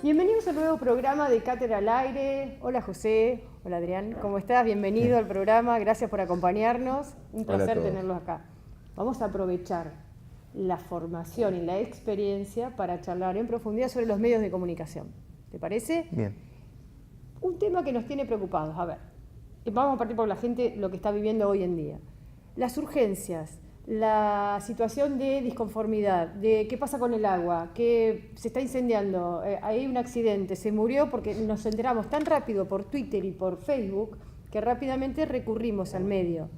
Bienvenidos al nuevo programa de Cátedra al Aire. Hola José, hola Adrián, ¿cómo estás? Bienvenido al programa, gracias por acompañarnos. Un placer tenerlos acá. Vamos a aprovechar la formación y la experiencia para charlar en profundidad sobre los medios de comunicación. ¿Te parece? Bien. Un tema que nos tiene preocupados. A ver, vamos a partir por la gente lo que está viviendo hoy en día. Las urgencias, la situación de disconformidad, de qué pasa con el agua, que se está incendiando, hay un accidente, se murió, porque nos enteramos tan rápido por Twitter y por Facebook que rápidamente recurrimos al medio.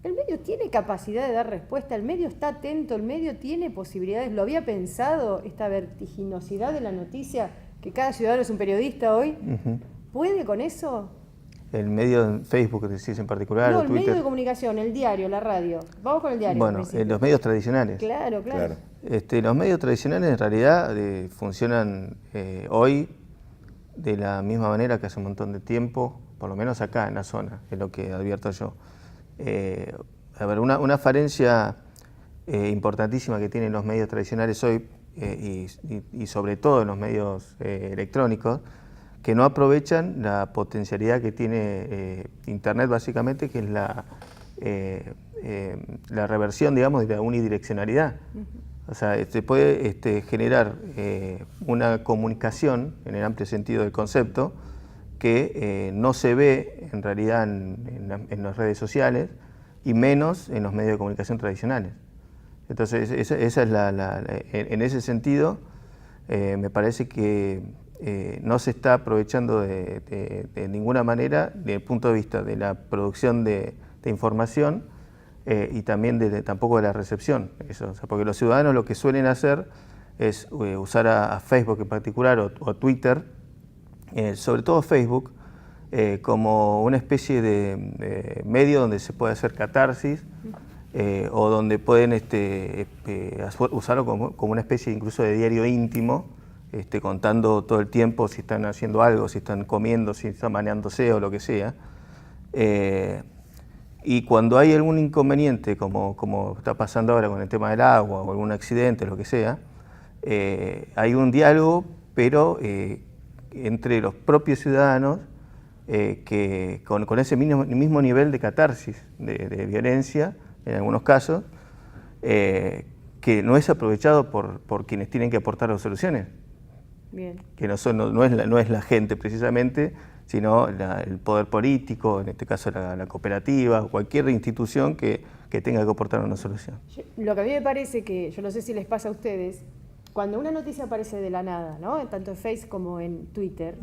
El medio tiene capacidad de dar respuesta, el medio está atento, el medio tiene posibilidades. ¿Lo había pensado esta vertiginosidad de la noticia, que cada ciudadano es un periodista hoy? ¿Puede con eso? El medio de Facebook, decís en particular, no, o el Twitter. Medio de comunicación, el diario, la radio. Vamos con el diario. Bueno, los medios tradicionales. Claro. Los medios tradicionales en realidad funcionan hoy de la misma manera que hace un montón de tiempo, por lo menos acá en la zona, es lo que advierto yo. A ver, una falencia importantísima que tienen los medios tradicionales hoy, y sobre todo en los medios electrónicos, que no aprovechan la potencialidad que tiene Internet, básicamente, que es la reversión, digamos, de la unidireccionalidad. O sea, se puede generar una comunicación, en el amplio sentido del concepto, que no se ve en realidad en las redes sociales y menos en los medios de comunicación tradicionales. Entonces, esa es en ese sentido, me parece que no se está aprovechando de ninguna manera desde el punto de vista de la producción de información y también tampoco de la recepción. Eso, o sea, porque los ciudadanos lo que suelen hacer es usar a Facebook en particular o a Twitter, sobre todo Facebook, como una especie de medio donde se puede hacer catarsis o donde pueden usarlo como una especie incluso de diario íntimo, contando todo el tiempo si están haciendo algo, si están comiendo, si están bañándose o lo que sea. Y cuando hay algún inconveniente, como está pasando ahora con el tema del agua o algún accidente, lo que sea, hay un diálogo, pero entre los propios ciudadanos, que con ese mismo nivel de catarsis, de violencia, en algunos casos, que no es aprovechado por quienes tienen que aportar las soluciones. Bien. Que no es la gente precisamente, sino el poder político, en este caso la cooperativa, o cualquier institución que tenga que aportar una solución. Lo que a mí me parece que, yo no sé si les pasa a ustedes, cuando una noticia aparece de la nada, ¿no? Tanto en Facebook como en Twitter,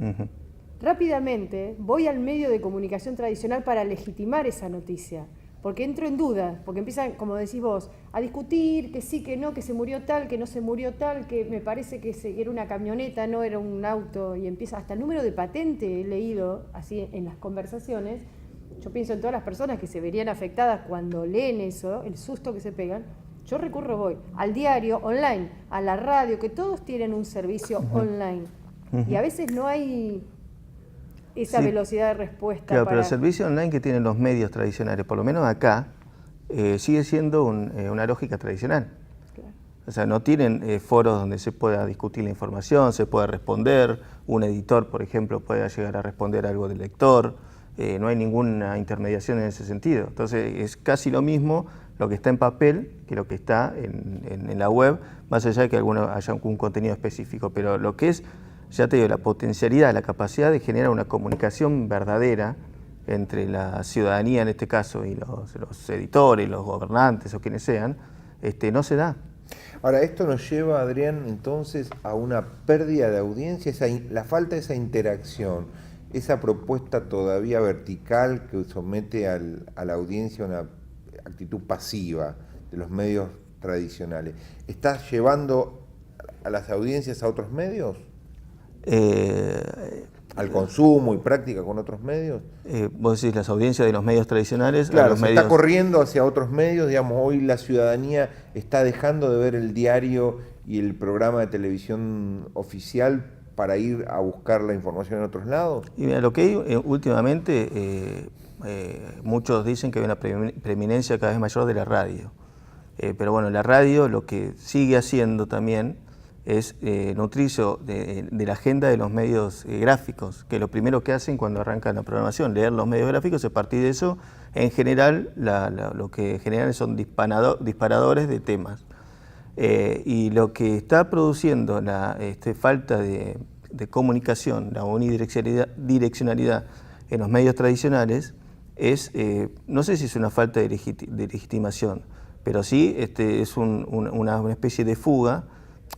rápidamente voy al medio de comunicación tradicional para legitimar esa noticia. Porque entro en duda, porque empiezan, como decís vos, a discutir que sí, que no, que se murió tal, que no se murió tal, que me parece que era una camioneta, no era un auto, y empieza hasta el número de patente, he leído así en las conversaciones. Yo pienso en todas las personas que se verían afectadas cuando leen eso, el susto que se pegan. Yo voy al diario online, a la radio, que todos tienen un servicio online, y a veces no hay esa velocidad de respuesta. Claro, pero el servicio online que tienen los medios tradicionales, por lo menos acá, sigue siendo una lógica tradicional. Claro. O sea, no tienen foros donde se pueda discutir la información, se pueda responder, un editor, por ejemplo, pueda llegar a responder algo del lector, no hay ninguna intermediación en ese sentido. Entonces, es casi lo mismo lo que está en papel que lo que está en la web, más allá de que haya algún contenido específico, pero lo que es, ya te digo, la potencialidad, la capacidad de generar una comunicación verdadera entre la ciudadanía en este caso y los editores, los gobernantes o quienes sean, no se da. Ahora, esto nos lleva, Adrián, entonces a una pérdida de audiencia, la falta de esa interacción, esa propuesta todavía vertical que somete a la audiencia a una actitud pasiva. de los medios tradicionales. ¿Estás llevando a las audiencias a otros medios? ¿Al consumo y práctica con otros medios? Vos decís las audiencias de los medios tradicionales. Claro, a los se medios... está corriendo hacia otros medios, digamos, hoy la ciudadanía está dejando de ver el diario y el programa de televisión oficial para ir a buscar la información en otros lados. Y mira, lo que hay últimamente, muchos dicen que hay una preeminencia cada vez mayor de la radio. Pero bueno, la radio lo que sigue haciendo también es nutrirse de la agenda de los medios gráficos, que lo primero que hacen cuando arrancan la programación, leer los medios gráficos, a partir de eso, en general, lo que generan son disparadores de temas. Y lo que está produciendo la falta de comunicación, la unidireccionalidad en los medios tradicionales, es, no sé si es una falta de legitimación, pero sí es una especie de fuga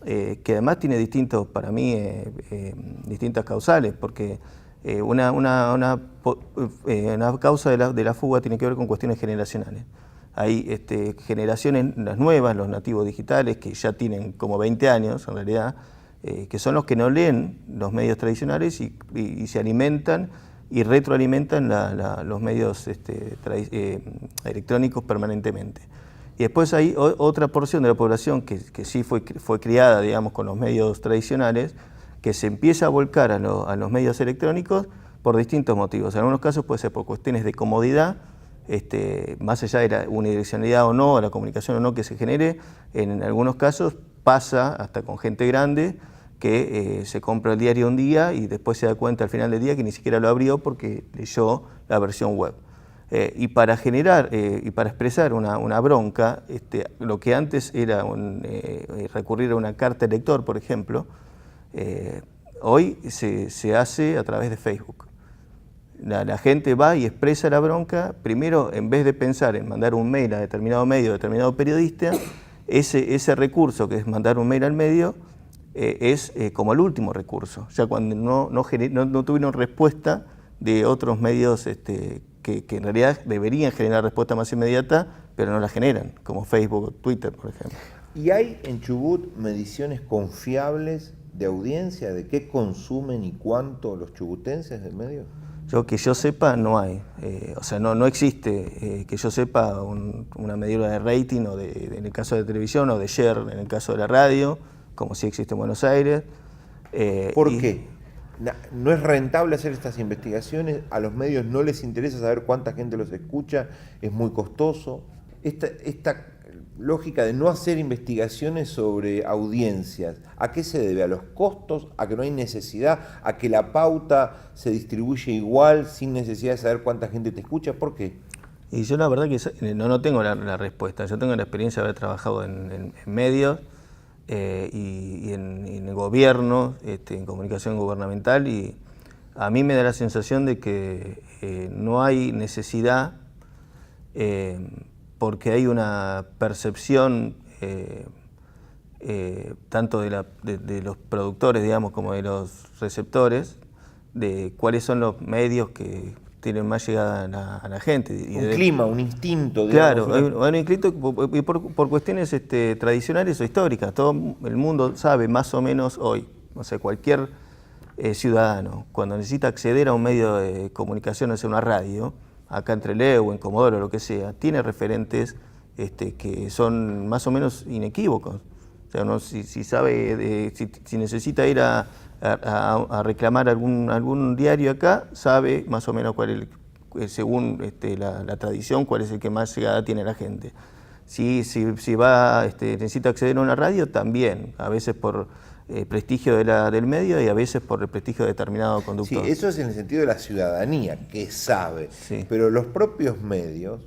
que además tiene para mí, distintas causales, porque una causa de la fuga tiene que ver con cuestiones generacionales. Hay generaciones, las nuevas, los nativos digitales, que ya tienen como 20 años en realidad, que son los que no leen los medios tradicionales y se alimentan y retroalimentan los medios electrónicos permanentemente. Y después hay otra porción de la población que sí fue criada, digamos, con los medios tradicionales, que se empieza a volcar a los medios electrónicos por distintos motivos. En algunos casos puede ser por cuestiones de comodidad, más allá de la unidireccionalidad o no, la comunicación o no que se genere. En algunos casos pasa hasta con gente grande que se compra el diario un día y después se da cuenta al final del día que ni siquiera lo abrió porque leyó la versión web. Y para generar y para expresar una bronca, lo que antes era recurrir a una carta de lector, por ejemplo, hoy se hace a través de Facebook. La gente va y expresa la bronca, primero en vez de pensar en mandar un mail a determinado medio, a determinado periodista, ese recurso que es mandar un mail al medio es como el último recurso, ya cuando no tuvieron respuesta de otros medios que en realidad deberían generar respuesta más inmediata, pero no la generan, como Facebook o Twitter, por ejemplo. ¿Y hay en Chubut mediciones confiables de audiencia, de qué consumen y cuánto los chubutenses de medios? Que yo sepa, no hay. O sea, no existe, que yo sepa, una medida de rating o en el caso de televisión o de share en el caso de la radio, como sí existe en Buenos Aires. ¿Por qué? ¿No es rentable hacer estas investigaciones? ¿A los medios no les interesa saber cuánta gente los escucha? ¿Es muy costoso? Esta lógica de no hacer investigaciones sobre audiencias, ¿a qué se debe? ¿A los costos? ¿A que no hay necesidad? ¿A que la pauta se distribuye igual sin necesidad de saber cuánta gente te escucha? ¿Por qué? Y yo la verdad que no tengo la respuesta. Yo tengo la experiencia de haber trabajado en medios y en el gobierno, en comunicación gubernamental, y a mí me da la sensación de que no hay necesidad porque hay una percepción tanto de los productores, digamos, como de los receptores, de cuáles son los medios que tienen más llegada a la gente. Clima, un instinto. Digamos, claro, hay un instinto por cuestiones tradicionales o históricas. Todo el mundo sabe más o menos hoy, o sea, cualquier ciudadano, cuando necesita acceder a un medio de comunicación, o sea, una radio, acá en Trelew o en Comodoro, lo que sea, tiene referentes que son más o menos inequívocos. O sea, uno si sabe, si necesita ir a reclamar algún diario acá, sabe más o menos cuál es, según la tradición, cuál es el que más llegada tiene la gente. Si va, necesita acceder a una radio, también, a veces por prestigio del medio y a veces por el prestigio de determinado conductor. Sí, eso es en el sentido de la ciudadanía, que sabe, sí. Pero los propios medios...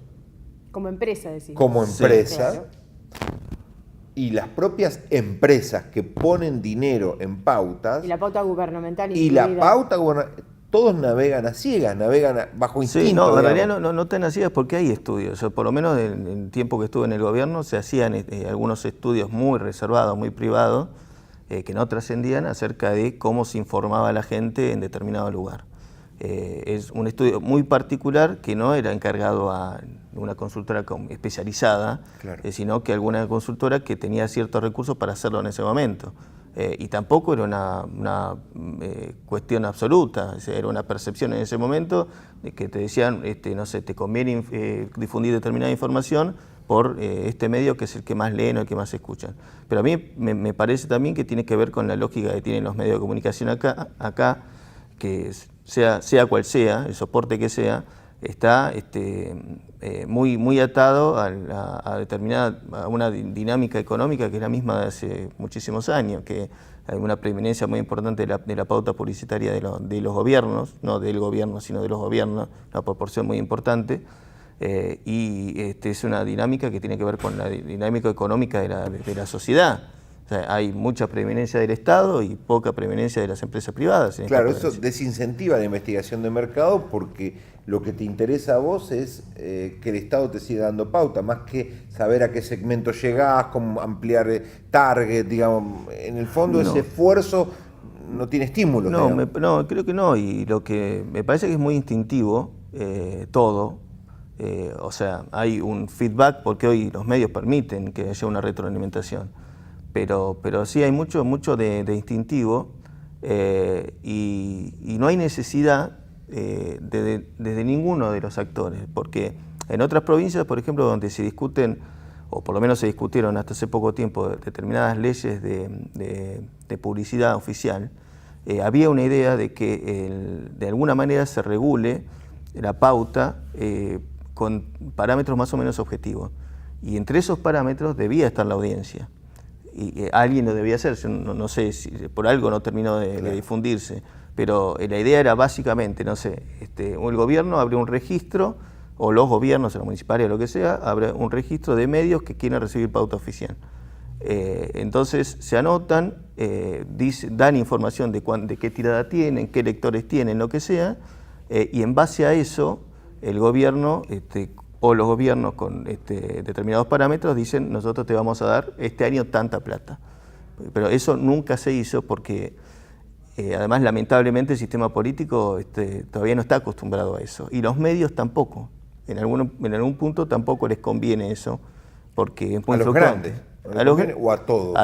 Como empresa, decimos. Como empresa, sí, claro. Y las propias empresas que ponen dinero en pautas... Y la pauta gubernamental incluida. Y la pauta gubernamental... Todos navegan a ciegas, navegan bajo instinto. Sí, no, en realidad no tan a ciegas porque hay estudios. Por lo menos en el tiempo que estuve en el gobierno se hacían algunos estudios muy reservados, muy privados, que no trascendían acerca de cómo se informaba a la gente en determinado lugar. es un estudio muy particular que no era encargado a una consultora especializada, claro, sino que alguna consultora que tenía ciertos recursos para hacerlo en ese momento. Y tampoco era una cuestión absoluta, o sea, era una percepción en ese momento de que te decían, no sé, te conviene difundir determinada información por este medio que es el que más leen o el que más escuchan. Pero a mí me parece también que tiene que ver con la lógica que tienen los medios de comunicación acá que sea cual sea, el soporte que sea, está muy atado a una dinámica económica que es la misma de hace muchísimos años, que hay una preeminencia muy importante de la pauta publicitaria de los gobiernos, no del gobierno, sino de los gobiernos, una proporción muy importante, y es una dinámica que tiene que ver con la dinámica económica de la sociedad. O sea, hay mucha preeminencia del Estado y poca preeminencia de las empresas privadas. Claro, eso desincentiva la investigación de mercado porque lo que te interesa a vos es que el Estado te siga dando pauta, más que saber a qué segmento llegás, cómo ampliar target, digamos. En el fondo ese esfuerzo no tiene estímulos. No, creo que no, y lo que me parece que es muy instintivo todo. O sea, hay un feedback porque hoy los medios permiten que haya una retroalimentación. Pero sí hay mucho de instintivo y no hay necesidad desde ninguno de los actores, porque en otras provincias, por ejemplo, donde se discuten, o por lo menos se discutieron hasta hace poco tiempo, determinadas leyes de publicidad oficial, había una idea de que de alguna manera se regule la pauta con parámetros más o menos objetivos. Y entre esos parámetros debía estar la audiencia. Y alguien lo debía hacer, yo no sé si por algo no terminó de difundirse, pero la idea era básicamente, no sé, el gobierno abre un registro, o los gobiernos, la municipalidad o lo que sea, abre un registro de medios que quieren recibir pauta oficial. Entonces se anotan, dan información de qué tirada tienen, qué lectores tienen, lo que sea, y en base a eso el gobierno o los gobiernos con determinados parámetros dicen nosotros te vamos a dar este año tanta plata. Pero eso nunca se hizo porque además lamentablemente el sistema político todavía no está acostumbrado a eso y los medios tampoco. En algún punto tampoco les conviene eso porque es muy fluctuante. ¿A los grandes? ¿O a todos?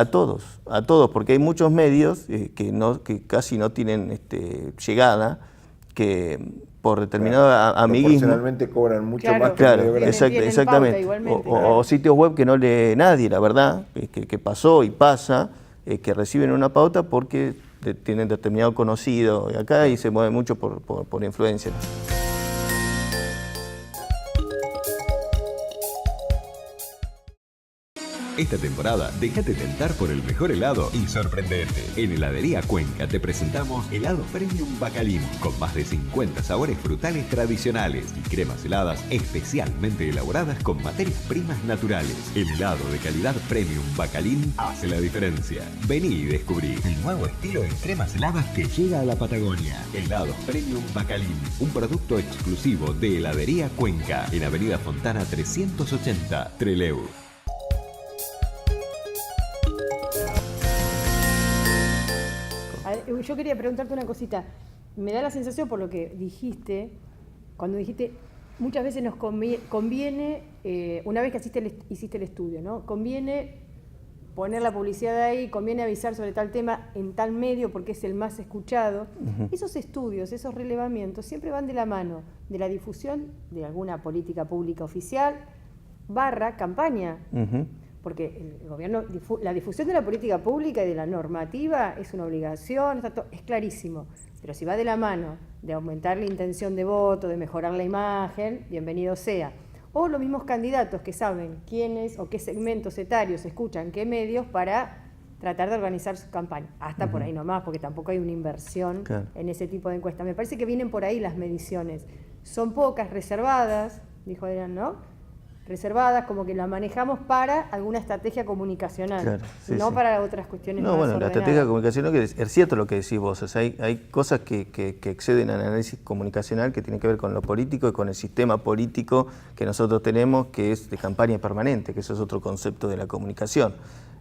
A todos, porque hay muchos medios que casi no tienen llegada, que por determinado amiguismo. Proporcionalmente cobran mucho más que claro, exactamente. O sitios web que no lee nadie, la verdad, que pasó y pasa, que reciben una pauta porque tienen determinado conocido acá y se mueve mucho por influencia. Esta temporada, déjate tentar por el mejor helado y sorprendete. En Heladería Cuenca te presentamos helado Premium Bacalín, con más de 50 sabores frutales tradicionales y cremas heladas especialmente elaboradas con materias primas naturales. El helado de calidad Premium Bacalín hace la diferencia. Vení y descubrí el nuevo estilo de cremas heladas que llega a la Patagonia. Helados Premium Bacalín, un producto exclusivo de Heladería Cuenca, en Avenida Fontana 380, Trelew. Yo quería preguntarte una cosita. Me da la sensación por lo que dijiste, cuando dijiste, muchas veces nos conviene, una vez que hiciste el estudio, ¿no? Conviene poner la publicidad ahí, conviene avisar sobre tal tema en tal medio porque es el más escuchado. Esos estudios, esos relevamientos siempre van de la mano de la difusión de alguna política pública oficial / campaña. Porque el gobierno, la difusión de la política pública y de la normativa es una obligación, es clarísimo. Pero si va de la mano de aumentar la intención de voto, de mejorar la imagen, bienvenido sea. O los mismos candidatos que saben quiénes o qué segmentos etarios escuchan qué medios para tratar de organizar su campaña. Hasta por ahí nomás, porque tampoco hay una inversión en ese tipo de encuestas. Me parece que vienen por ahí las mediciones. Son pocas, reservadas, dijo Adrián, ¿no? Reservadas, como que la manejamos para alguna estrategia comunicacional, no para otras cuestiones más bueno, ordenadas. la estrategia comunicacional, que es cierto lo que decís vos, o sea, hay cosas que exceden al análisis comunicacional que tienen que ver con lo político y con el sistema político que nosotros tenemos, que es de campaña permanente, que eso es otro concepto de la comunicación.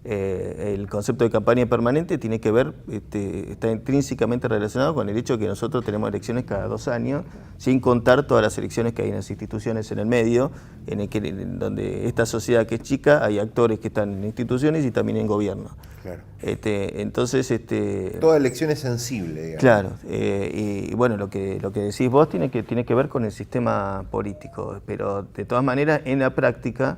el concepto de campaña permanente tiene que ver, está intrínsecamente relacionado con el hecho de que nosotros tenemos elecciones cada 2 años, sin contar todas las elecciones que hay en las instituciones en el medio, donde esta sociedad que es chica, hay actores que están en instituciones y también en gobierno. Claro. Entonces, toda elección es sensible, digamos. Claro, y bueno, lo que decís vos tiene que ver con el sistema político, pero de todas maneras, en la práctica,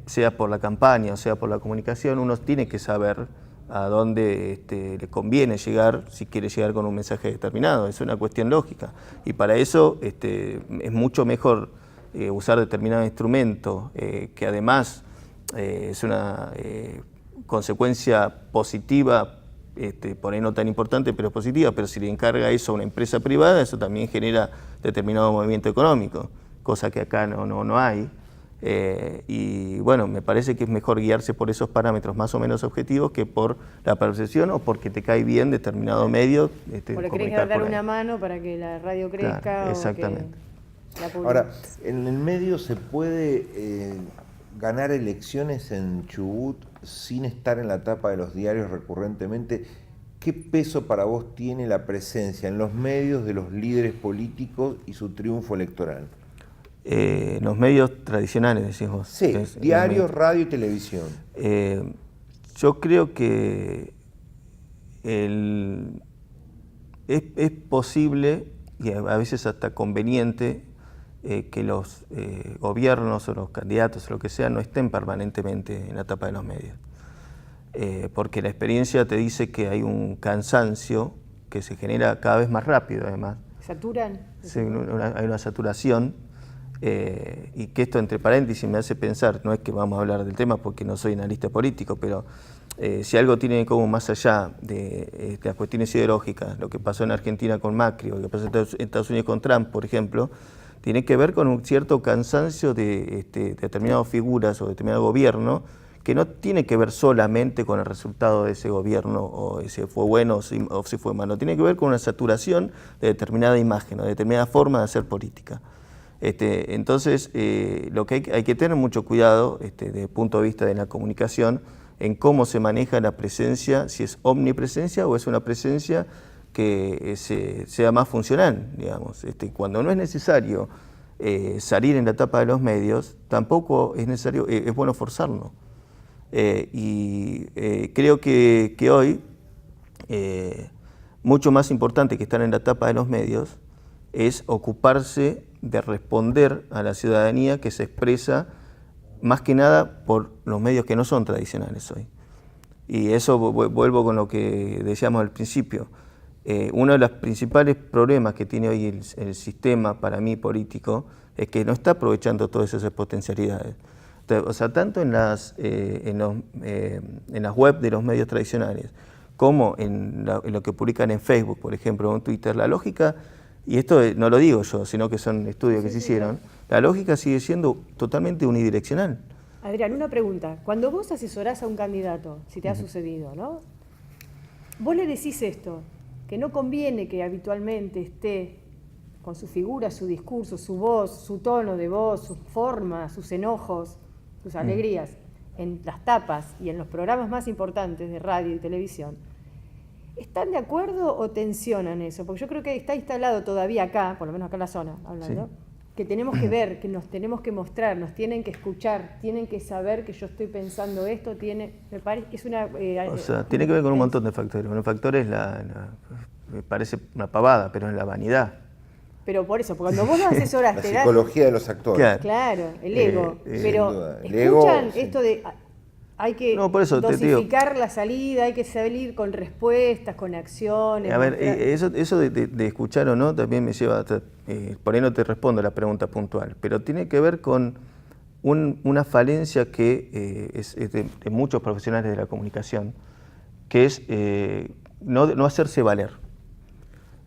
sea por la campaña o sea por la comunicación, uno tiene que saber a dónde le conviene llegar si quiere llegar con un mensaje determinado. Es una cuestión lógica. Y para eso es mucho mejor usar determinado instrumento, que además es una consecuencia positiva, por ahí no tan importante, pero es positiva, pero si le encarga eso a una empresa privada, eso también genera determinado movimiento económico, cosa que acá no hay. Y bueno, me parece que es mejor guiarse por esos parámetros más o menos objetivos que por la percepción o porque te cae bien determinado medio. Porque querés dar una mano para que la radio crezca. Claro, exactamente. Ahora, en el medio se puede ganar elecciones en Chubut sin estar en la tapa de los diarios recurrentemente. ¿Qué peso para vos tiene la presencia en los medios de los líderes políticos y su triunfo electoral? Los medios tradicionales, decís vos. Sí, diarios, radio y televisión. Yo creo que es posible y a veces hasta conveniente que los gobiernos o los candidatos o lo que sea no estén permanentemente en la tapa de los medios. Porque la experiencia te dice que hay un cansancio que se genera cada vez más rápido, además. ¿Saturan? Sí, hay una saturación. Y que esto, entre paréntesis, me hace pensar, no es que vamos a hablar del tema porque no soy analista político, pero si algo tiene como más allá de las cuestiones ideológicas, lo que pasó en Argentina con Macri o lo que pasó en Estados Unidos con Trump, por ejemplo, tiene que ver con un cierto cansancio de determinadas figuras o determinado gobierno, que no tiene que ver solamente con el resultado de ese gobierno, o si fue bueno o si fue malo, tiene que ver con una saturación de determinada imagen o de determinada forma de hacer política. Entonces, lo que hay que tener mucho cuidado desde el punto de vista de la comunicación en cómo se maneja la presencia, si es omnipresencia o es una presencia que sea más funcional, digamos. Cuando no es necesario salir en la tapa de los medios, tampoco es necesario, es bueno forzarlo. Creo que hoy, mucho más importante que estar en la tapa de los medios, es ocuparse de responder a la ciudadanía que se expresa más que nada por los medios que no son tradicionales hoy. Y eso vuelvo con lo que decíamos al principio. Uno de los principales problemas que tiene hoy el sistema, para mí, político, es que no está aprovechando todas esas potencialidades. O sea, tanto en las web de los medios tradicionales como en lo que publican en Facebook, por ejemplo, o en Twitter, la lógica, y esto no lo digo yo, sino que son estudios que se hicieron, la lógica sigue siendo totalmente unidireccional. Adrián, una pregunta. Cuando vos asesorás a un candidato, si te ha sucedido, ¿no? Vos le decís esto, que no conviene que habitualmente esté con su figura, su discurso, su voz, su tono de voz, sus formas, sus enojos, sus alegrías, en las tapas y en los programas más importantes de radio y televisión. ¿Están de acuerdo o tensionan eso? Porque yo creo que está instalado todavía acá, por lo menos acá en la zona, hablando, sí, que tenemos que ver, que nos tenemos que mostrar, nos tienen que escuchar, tienen que saber que yo estoy pensando esto, me parece que es una... o sea, tiene que ver con un montón de factores. Un factor es me parece una pavada, pero es la vanidad. Pero por eso, porque cuando vos lo asesorás... La psicología de los actores. Claro, el ego. Pero el escuchan ego, sí, esto de... Hay que dosificar la salida, hay que salir con respuestas, con acciones. A ver, eso de escuchar o no también me lleva hasta, por ahí no te respondo a la pregunta puntual, pero tiene que ver con una falencia que es de muchos profesionales de la comunicación, que es no hacerse valer.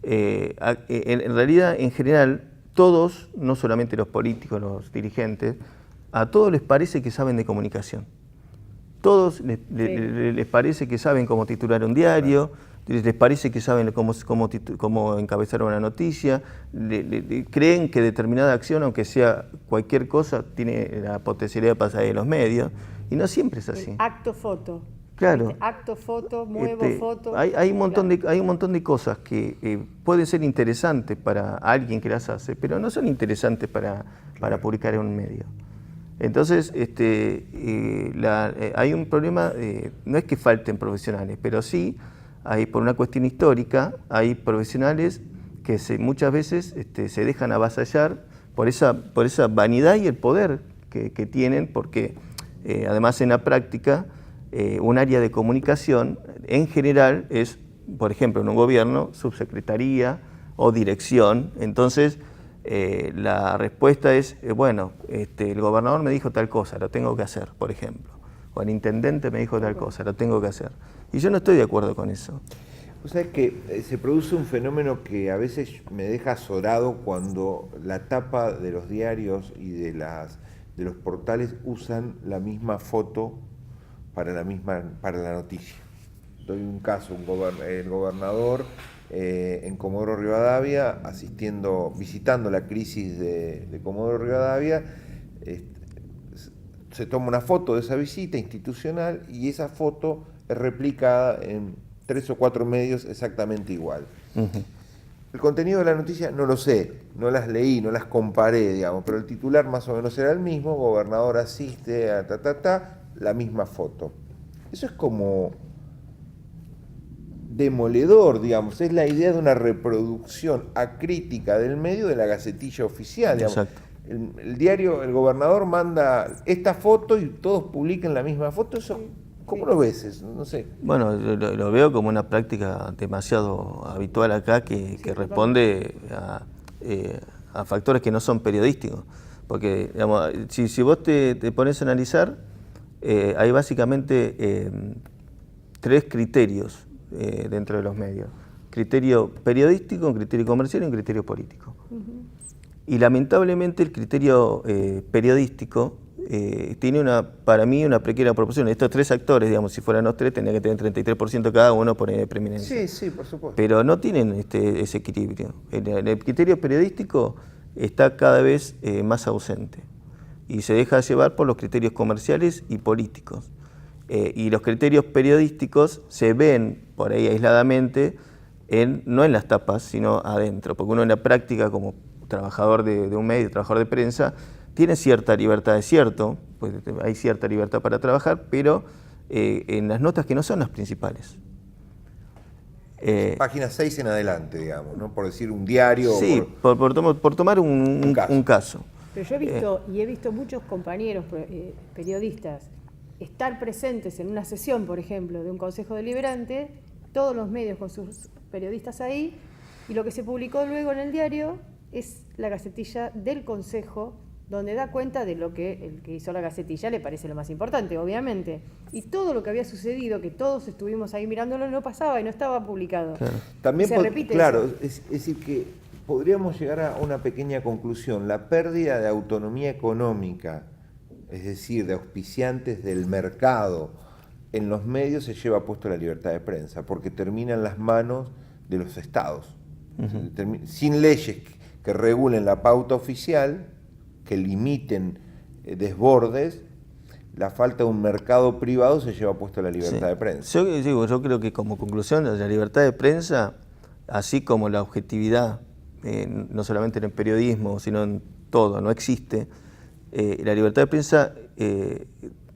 En realidad, en general, todos, no solamente los políticos, los dirigentes, a todos les parece que saben de comunicación. Todos les parece que saben cómo titular un diario, les parece que saben cómo encabezar una noticia, creen que determinada acción, aunque sea cualquier cosa, tiene la potencialidad de pasar de los medios, Y no siempre es así. Acto foto. Claro. Acto foto, muevo foto. Hay un montón de cosas que pueden ser interesantes para alguien que las hace, pero no son interesantes para publicar en un medio. Entonces, hay un problema, no es que falten profesionales, pero sí, por una cuestión histórica, hay profesionales que muchas veces se dejan avasallar por esa vanidad y el poder que tienen, porque además en la práctica, un área de comunicación en general es, por ejemplo, en un gobierno, subsecretaría o dirección. Entonces, la respuesta es, bueno, el gobernador me dijo tal cosa, lo tengo que hacer, por ejemplo. O el intendente me dijo tal cosa, lo tengo que hacer. Y yo no estoy de acuerdo con eso. O sea que se produce un fenómeno que a veces me deja azorado cuando la tapa de los diarios y de los portales usan la misma foto para la noticia. Doy un caso, el gobernador en Comodoro Rivadavia, visitando la crisis de Comodoro Rivadavia, se toma una foto de esa visita institucional y esa foto es replicada en 3 o 4 medios exactamente igual. El contenido de la noticia no lo sé, no las leí, no las comparé, digamos, pero el titular más o menos era el mismo: gobernador asiste a la misma foto. Eso es como demoledor, digamos, es la idea de una reproducción acrítica del medio de la gacetilla oficial, digamos. Exacto. El diario, el gobernador manda esta foto y todos publican la misma foto. Eso, ¿cómo lo ves? No sé. Bueno, lo veo como una práctica demasiado habitual acá que responde a factores que no son periodísticos. Porque, digamos, si vos te pones a analizar, hay básicamente 3 criterios dentro de los medios. Criterio periodístico, un criterio comercial y un criterio político. Y lamentablemente el criterio periodístico tiene para mí una pequeña proporción. Estos 3 actores, digamos, si fueran los 3, tendrían que tener 33% cada uno por preeminencia. Sí, por supuesto. Pero no tienen ese equilibrio. El criterio periodístico está cada vez más ausente y se deja llevar por los criterios comerciales y políticos. Y los criterios periodísticos se ven por ahí aisladamente, no en las tapas, sino adentro, porque uno en la práctica, como trabajador de un medio, trabajador de prensa, tiene cierta libertad, es cierto, pues hay cierta libertad para trabajar, pero en las notas que no son las principales. Página 6 en adelante, digamos, ¿no? Por decir un diario. Sí, por tomar un caso. Pero yo he visto muchos compañeros periodistas estar presentes en una sesión, por ejemplo, de un consejo deliberante, todos los medios con sus periodistas ahí, y lo que se publicó luego en el diario es la gacetilla del consejo, donde da cuenta de lo que el que hizo la gacetilla le parece lo más importante, obviamente. Y todo lo que había sucedido, que todos estuvimos ahí mirándolo, no pasaba y no estaba publicado. Claro. También se repite claro, eso. es decir que podríamos llegar a una pequeña conclusión. La pérdida de autonomía económica, es decir, de auspiciantes del mercado en los medios, se lleva puesto la libertad de prensa, porque termina en las manos de los estados. Sin leyes que regulen la pauta oficial, que limiten desbordes, la falta de un mercado privado se lleva puesto la libertad de prensa. Yo creo que como conclusión, la libertad de prensa, así como la objetividad, no solamente en el periodismo, sino en todo, no existe. La libertad de prensa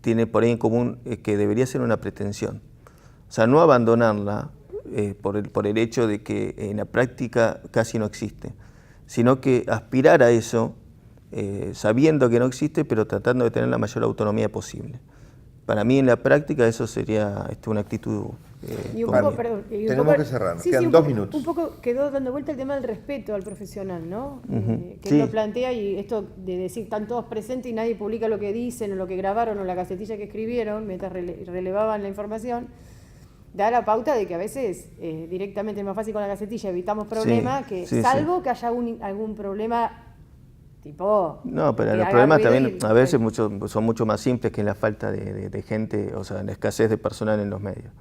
tiene por ahí en común que debería ser una pretensión. O sea, no abandonarla por el hecho de que en la práctica casi no existe, sino que aspirar a eso, sabiendo que no existe, pero tratando de tener la mayor autonomía posible. Para mí en la práctica eso sería una actitud... Tenemos que cerrar, quedan 2 minutos. Un poco quedó dando vuelta el tema del respeto al profesional, ¿no? Que Sí. él lo plantea, y esto de decir están todos presentes y nadie publica lo que dicen o lo que grabaron o la gacetilla que escribieron mientras relevaban la información, da la pauta de que a veces directamente es más fácil con la gacetilla, evitamos problemas, salvo que haya algún problema tipo... No, pero los problemas también a veces son mucho más simples que la falta de gente, o sea, la escasez de personal en los medios.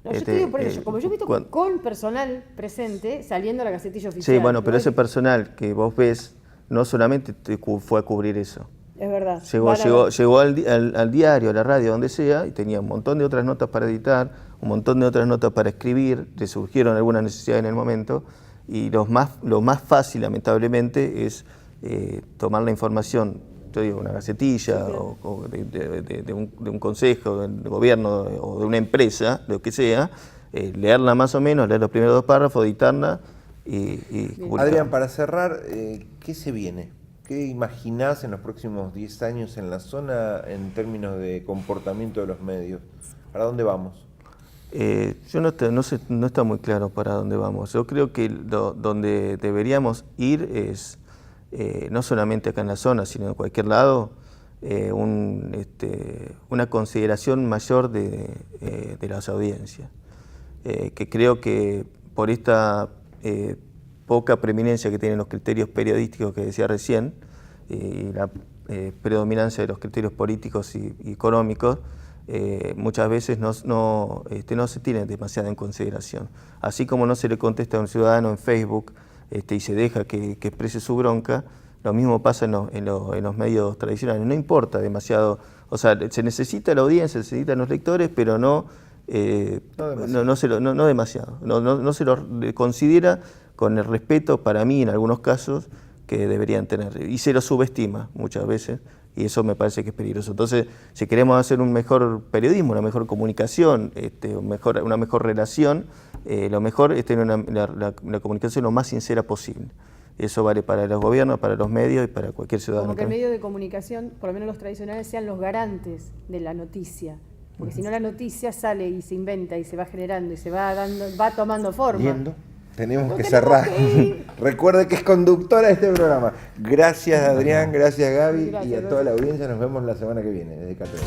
No, yo te digo por eso, como yo he visto con personal presente saliendo a la gacetilla oficial. Sí, bueno, pero ese personal que vos ves no solamente fue a cubrir eso. Es verdad. Llegó al diario, a la radio, donde sea, y tenía un montón de otras notas para editar, un montón de otras notas para escribir, le surgieron algunas necesidades en el momento, y lo más fácil, lamentablemente, es tomar la información, yo digo, una gacetilla, o de un consejo, del gobierno, o de una empresa, lo que sea, leerla más o menos, leer los primeros 2 párrafos, editarla y publicar. Adrián, para cerrar, ¿qué se viene? ¿Qué imaginás en los próximos 10 años en la zona en términos de comportamiento de los medios? ¿Para dónde vamos? Yo no está muy claro para dónde vamos. Yo creo que donde deberíamos ir es, no solamente acá en la zona, sino en cualquier lado, una consideración mayor de las audiencias. Que creo que por esta poca preeminencia que tienen los criterios periodísticos que decía recién, y la predominancia de los criterios políticos y económicos, muchas veces no se tiene demasiado en consideración. Así como no se le contesta a un ciudadano en Facebook y se deja que exprese su bronca, lo mismo pasa en los medios tradicionales. No importa demasiado, o sea, se necesita la audiencia, se necesitan los lectores, pero no demasiado. No se lo considera con el respeto, para mí, en algunos casos, que deberían tener. Y se lo subestima muchas veces, y eso me parece que es peligroso. Entonces, si queremos hacer un mejor periodismo, una mejor comunicación, una mejor relación, lo mejor es tener una comunicación lo más sincera posible. Eso vale para los gobiernos, para los medios y para cualquier ciudadano. Como que el medio de comunicación, por lo menos los tradicionales, sean los garantes de la noticia. Porque si no, la noticia sale y se inventa y se va generando y se va tomando forma. Viendo. Tenemos que cerrar. Recuerde que es conductora de este programa. Gracias, Adrián, gracias, Gaby, y a toda la audiencia. Nos vemos la semana que viene desde Catedral.